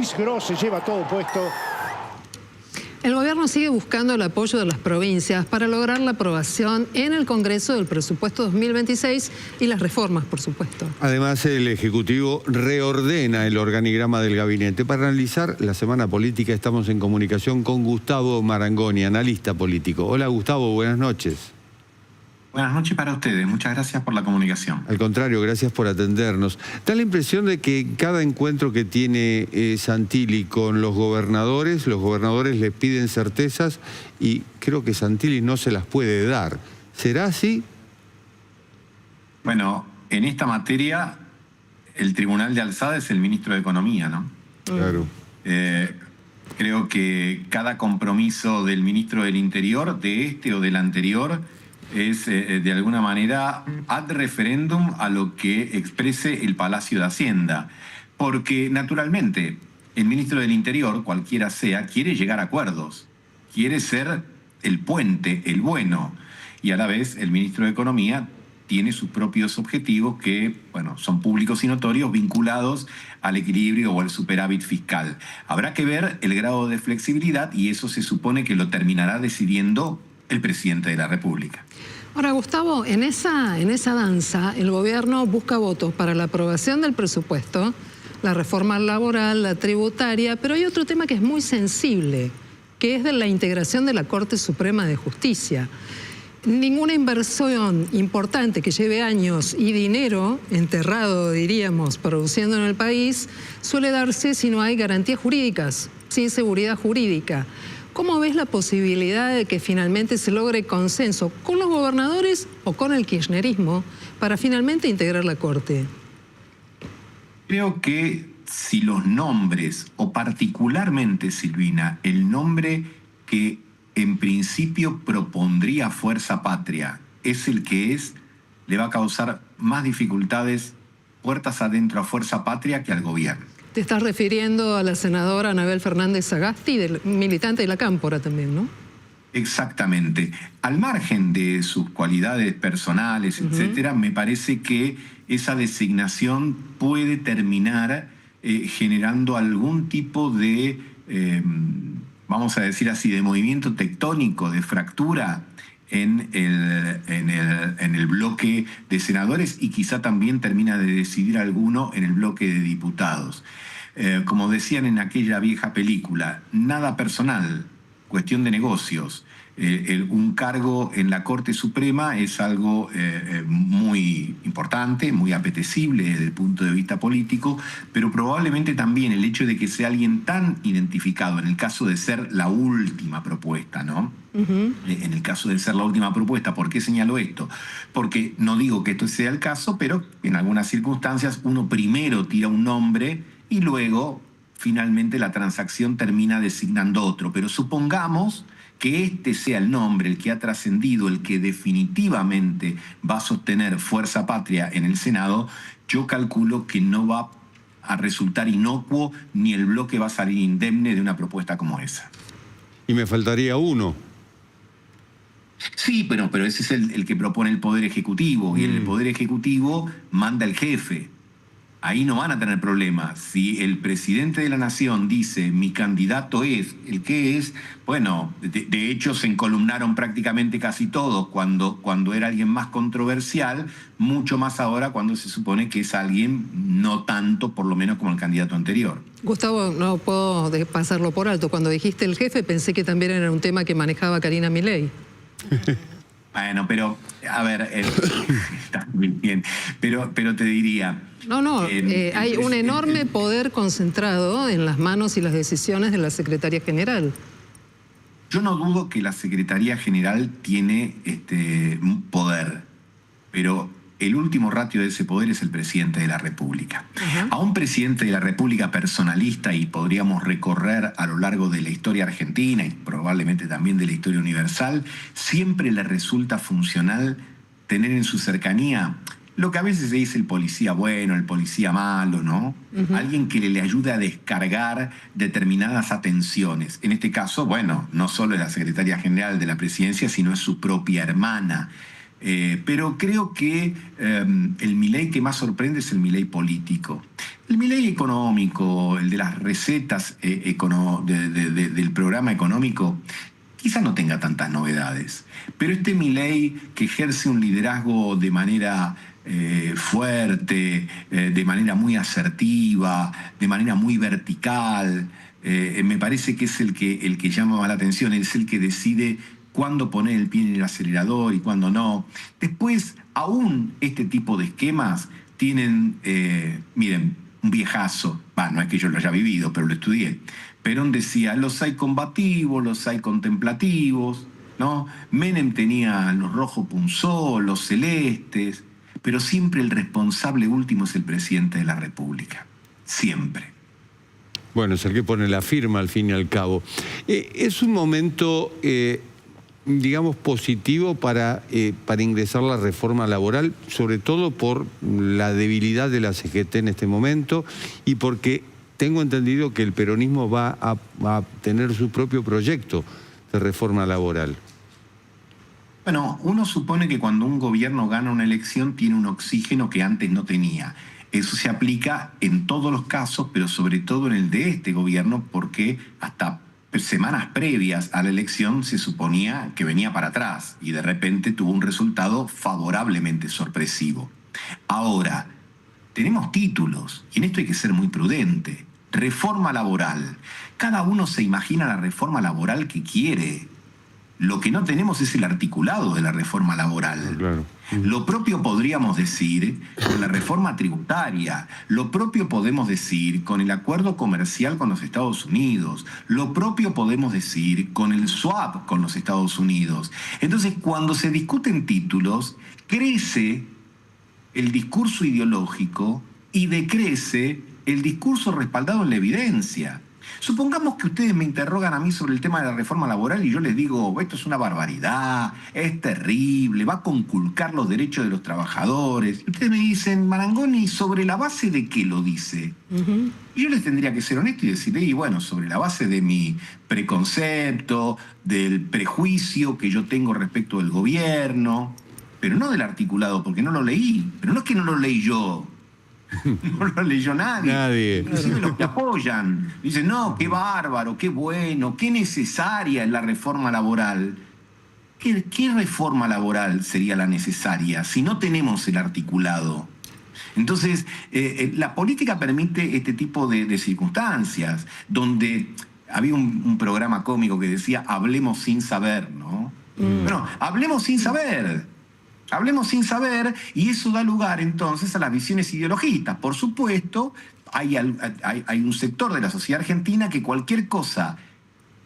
Luis Gros se lleva todo puesto. El gobierno sigue buscando el apoyo de las provincias para lograr la aprobación en el Congreso del presupuesto 2026 y las reformas, por supuesto. Además, el Ejecutivo reordena el organigrama del gabinete. Para analizar la semana política estamos en comunicación con Gustavo Marangoni, analista político. Hola Gustavo, buenas noches. Buenas noches para ustedes, muchas gracias por la comunicación. Al contrario, gracias por atendernos. Da la impresión de que cada encuentro que tiene Santilli con los gobernadores les piden certezas y creo que Santilli no se las puede dar. ¿Será así? Bueno, en esta materia el Tribunal de Alzada es el ministro de Economía, ¿no? Claro. Creo que cada compromiso del ministro del Interior, de este o del anterior, es de alguna manera ad referendum a lo que exprese el Palacio de Hacienda. Porque naturalmente el ministro del Interior, cualquiera sea, quiere llegar a acuerdos, quiere ser el puente, el bueno. Y a la vez el ministro de Economía tiene sus propios objetivos que, bueno, son públicos y notorios, vinculados al equilibrio o al superávit fiscal. Habrá que ver el grado de flexibilidad y eso se supone que lo terminará decidiendo el presidente de la República. Ahora, Gustavo, en esa danza, el gobierno busca votos para la aprobación del presupuesto, la reforma laboral, la tributaria, pero hay otro tema que es muy sensible, que es de la integración de la Corte Suprema de Justicia. Ninguna inversión importante que lleve años y dinero enterrado, diríamos, produciendo en el país, suele darse si no hay garantías jurídicas, sin seguridad jurídica. ¿Cómo ves la posibilidad de que finalmente se logre consenso con los gobernadores o con el kirchnerismo para finalmente integrar la Corte? Creo que si los nombres, o particularmente, Silvina, el nombre que en principio propondría Fuerza Patria es el que es, le va a causar más dificultades puertas adentro a Fuerza Patria que al gobierno. Te estás refiriendo a la senadora Anabel Fernández Sagasti, militante de la Cámpora también, ¿no? Exactamente. Al margen de sus cualidades personales, etcétera, me parece que esa designación puede terminar generando algún tipo de, vamos a decir así, de movimiento tectónico, de fractura en el bloque de senadores y quizá también termina de decidir alguno en el bloque de diputados. Como decían en aquella vieja película, nada personal, cuestión de negocios. Un cargo en la Corte Suprema es algo muy importante, muy apetecible desde el punto de vista político, pero probablemente también el hecho de que sea alguien tan identificado, en el caso de ser la última propuesta, ¿no? En el caso de ser la última propuesta, ¿por qué señalo esto? Porque no digo que esto sea el caso, pero en algunas circunstancias uno primero tira un nombre y luego finalmente la transacción termina designando otro. Pero supongamos que este sea el nombre, el que ha trascendido, el que definitivamente va a sostener Fuerza Patria en el Senado, yo calculo que no va a resultar inocuo ni el bloque va a salir indemne de una propuesta como esa. Y me faltaría uno. Sí, pero ese es el que propone el Poder Ejecutivo, y en el Poder Ejecutivo manda el jefe. Ahí no van a tener problemas. Si el presidente de la Nación dice mi candidato es el que es, bueno, de hecho se encolumnaron prácticamente casi todos cuando era alguien más controversial, mucho más ahora cuando se supone que es alguien no tanto, por lo menos como el candidato anterior. Gustavo, no puedo pasarlo por alto. Cuando dijiste el jefe pensé que también era un tema que manejaba Karina Milei. Bueno, pero, a ver, está muy bien, pero te diría... hay un enorme poder concentrado en las manos y las decisiones de la Secretaría General. Yo no dudo que la Secretaría General tiene poder, pero el último ratio de ese poder es el presidente de la República. A un presidente de la República personalista, y podríamos recorrer a lo largo de la historia argentina y probablemente también de la historia universal, siempre le resulta funcional tener en su cercanía lo que a veces se dice el policía bueno, el policía malo, ¿no? Alguien que le ayude a descargar determinadas atenciones. En este caso, bueno, no solo es la secretaria general de la presidencia, sino es su propia hermana. Pero creo que el Milei que más sorprende es el Milei político. El Milei económico, el de las recetas del programa económico, quizá no tenga tantas novedades. Pero este Milei que ejerce un liderazgo de manera fuerte, de manera muy asertiva, de manera muy vertical, me parece que es el que llama más la atención, es el que decide cuándo poner el pie en el acelerador y cuándo no. Después, aún este tipo de esquemas tienen, miren, un viejazo, no es que yo lo haya vivido, pero lo estudié. Perón decía, los hay combativos, los hay contemplativos, ¿no? Menem tenía los rojo punzó, los celestes, pero siempre el responsable último es el presidente de la República. Siempre. Bueno, es el que pone la firma al fin y al cabo. Es un momento, digamos, positivo para ingresar la reforma laboral, sobre todo por la debilidad de la CGT en este momento y porque tengo entendido que el peronismo va a tener su propio proyecto de reforma laboral. Bueno, uno supone que cuando un gobierno gana una elección tiene un oxígeno que antes no tenía. Eso se aplica en todos los casos, pero sobre todo en el de este gobierno, porque hasta semanas previas a la elección se suponía que venía para atrás y de repente tuvo un resultado favorablemente sorpresivo. Ahora, tenemos títulos y en esto hay que ser muy prudente. Reforma laboral. Cada uno se imagina la reforma laboral que quiere. Lo que no tenemos es el articulado de la reforma laboral. Claro. Lo propio podríamos decir con la reforma tributaria, lo propio podemos decir con el acuerdo comercial con los Estados Unidos, lo propio podemos decir con el swap con los Estados Unidos. Entonces, cuando se discuten títulos, crece el discurso ideológico y decrece el discurso respaldado en la evidencia. Supongamos que ustedes me interrogan a mí sobre el tema de la reforma laboral y yo les digo, esto es una barbaridad, es terrible, va a conculcar los derechos de los trabajadores. Y ustedes me dicen, Marangoni, ¿sobre la base de qué lo dice? Y yo les tendría que ser honesto y decirle, y bueno, sobre la base de mi preconcepto, del prejuicio que yo tengo respecto del gobierno, pero no del articulado, porque no lo leí. Pero no es que no lo leí yo. No lo leyó nadie. Inclusive los que apoyan. Dicen, no, qué bárbaro, qué bueno, qué necesaria es la reforma laboral. ¿Qué reforma laboral sería la necesaria si no tenemos el articulado? Entonces, la política permite este tipo de circunstancias, donde había un programa cómico que decía, hablemos sin saber, ¿no? Bueno, hablemos sin saber. Hablemos sin saber y eso da lugar entonces a las visiones ideologistas. Por supuesto, hay un sector de la sociedad argentina que cualquier cosa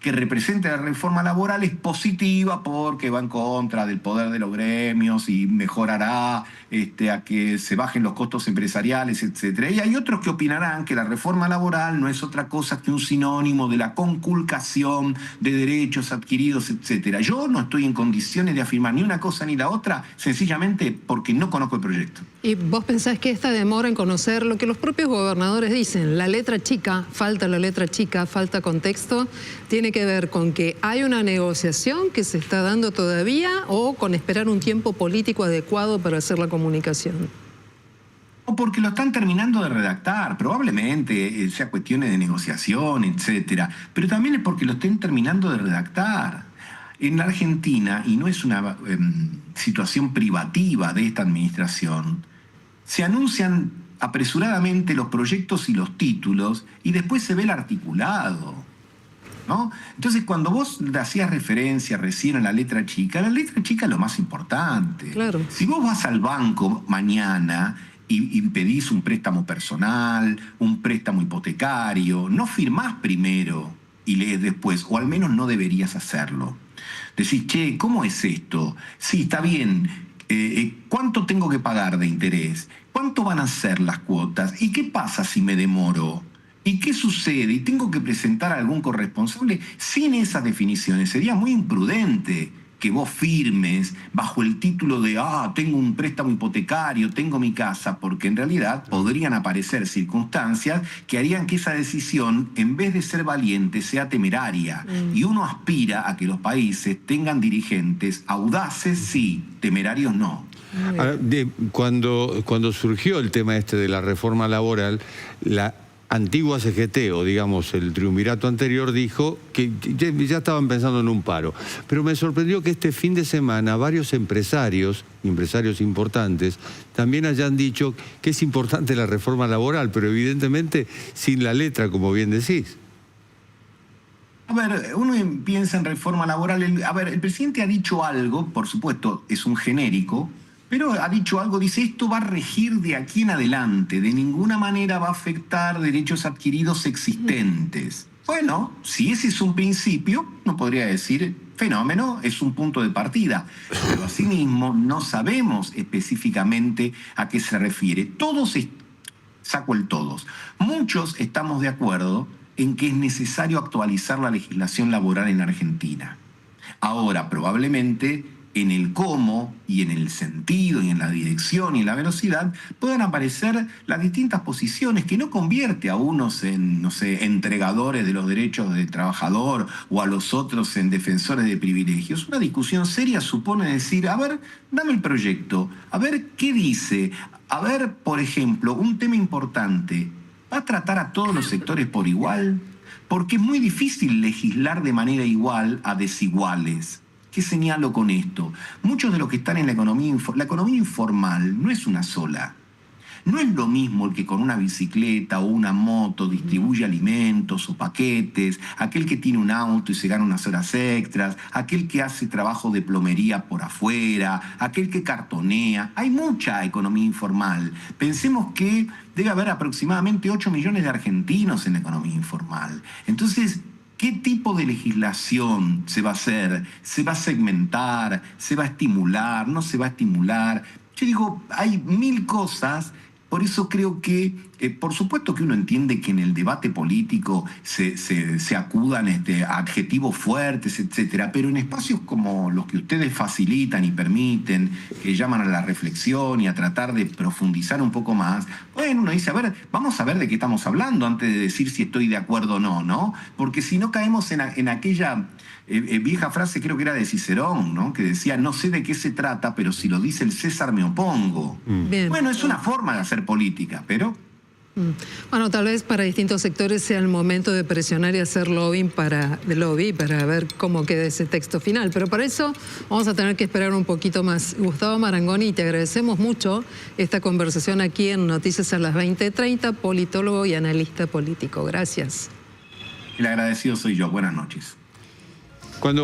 que represente la reforma laboral es positiva porque va en contra del poder de los gremios y mejorará a que se bajen los costos empresariales, etc. Y hay otros que opinarán que la reforma laboral no es otra cosa que un sinónimo de la conculcación de derechos adquiridos, etc. Yo no estoy en condiciones de afirmar ni una cosa ni la otra, sencillamente porque no conozco el proyecto. ¿Y vos pensás que esta demora en conocer lo que los propios gobernadores dicen, la letra chica, falta contexto, tiene que ver con que hay una negociación que se está dando todavía o con esperar un tiempo político adecuado para hacer la comunicación? O porque lo están terminando de redactar, probablemente sea cuestiones de negociación, etcétera, pero también es porque lo estén terminando de redactar. En la Argentina, y no es una situación privativa de esta administración, se anuncian apresuradamente los proyectos y los títulos y después se ve el articulado, ¿no? Entonces, cuando vos hacías referencia recién a la letra chica es lo más importante. Claro. Si vos vas al banco mañana y pedís un préstamo personal, un préstamo hipotecario, no firmás primero y lees después, o al menos no deberías hacerlo. Decís, che, ¿cómo es esto? Sí, está bien. ¿Cuánto tengo que pagar de interés? ¿Cuánto van a ser las cuotas? ¿Y qué pasa si me demoro? ¿Y qué sucede? ¿Y tengo que presentar a algún corresponsable? Sin esas definiciones sería muy imprudente que vos firmes bajo el título de tengo un préstamo hipotecario, tengo mi casa, porque en realidad podrían aparecer circunstancias que harían que esa decisión, en vez de ser valiente, sea temeraria. Y uno aspira a que los países tengan dirigentes audaces, sí, temerarios no. Ahora, cuando surgió el tema este de la reforma laboral, la antigua CGT, o digamos el triunvirato anterior, dijo que ya estaban pensando en un paro. Pero me sorprendió que este fin de semana varios empresarios importantes, también hayan dicho que es importante la reforma laboral, pero evidentemente sin la letra, como bien decís. A ver, uno piensa en reforma laboral. El presidente ha dicho algo, por supuesto, es un genérico, pero ha dicho algo, dice, esto va a regir de aquí en adelante, de ninguna manera va a afectar derechos adquiridos existentes. Bueno, si ese es un principio, no podría decir fenómeno, es un punto de partida, pero asimismo no sabemos específicamente a qué se refiere. Saco el todos. Muchos estamos de acuerdo en que es necesario actualizar la legislación laboral en Argentina. Ahora, probablemente, en el cómo y en el sentido y en la dirección y en la velocidad puedan aparecer las distintas posiciones que no convierte a unos en, no sé, entregadores de los derechos del trabajador o a los otros en defensores de privilegios. Una discusión seria supone decir, a ver, dame el proyecto, a ver qué dice, a ver, por ejemplo, un tema importante, ¿va a tratar a todos los sectores por igual? Porque es muy difícil legislar de manera igual a desiguales. ¿Qué señalo con esto? Muchos de los que están en la economía informal no es una sola. No es lo mismo el que con una bicicleta o una moto distribuye alimentos o paquetes, aquel que tiene un auto y se gana unas horas extras, aquel que hace trabajo de plomería por afuera, aquel que cartonea. Hay mucha economía informal. Pensemos que debe haber aproximadamente 8 millones de argentinos en la economía informal. Entonces, ¿qué tipo de legislación se va a hacer? ¿Se va a segmentar? ¿Se va a estimular? ¿No se va a estimular? Yo digo, hay mil cosas. Por eso creo que, por supuesto que uno entiende que en el debate político se acudan adjetivos fuertes, etcétera, pero en espacios como los que ustedes facilitan y permiten, que llaman a la reflexión y a tratar de profundizar un poco más, bueno, uno dice, a ver, vamos a ver de qué estamos hablando antes de decir si estoy de acuerdo o no, ¿no? Porque si no caemos en aquella vieja frase, creo que era de Cicerón, ¿no? Que decía, no sé de qué se trata, pero si lo dice el César me opongo. Bien. Bueno, es una forma de hacer política, pero... Bueno, tal vez para distintos sectores sea el momento de presionar y hacer lobby para ver cómo queda ese texto final. Pero para eso vamos a tener que esperar un poquito más. Gustavo Marangoni, te agradecemos mucho esta conversación aquí en Noticias a las 20:30, politólogo y analista político. Gracias. El agradecido soy yo. Buenas noches. Cuando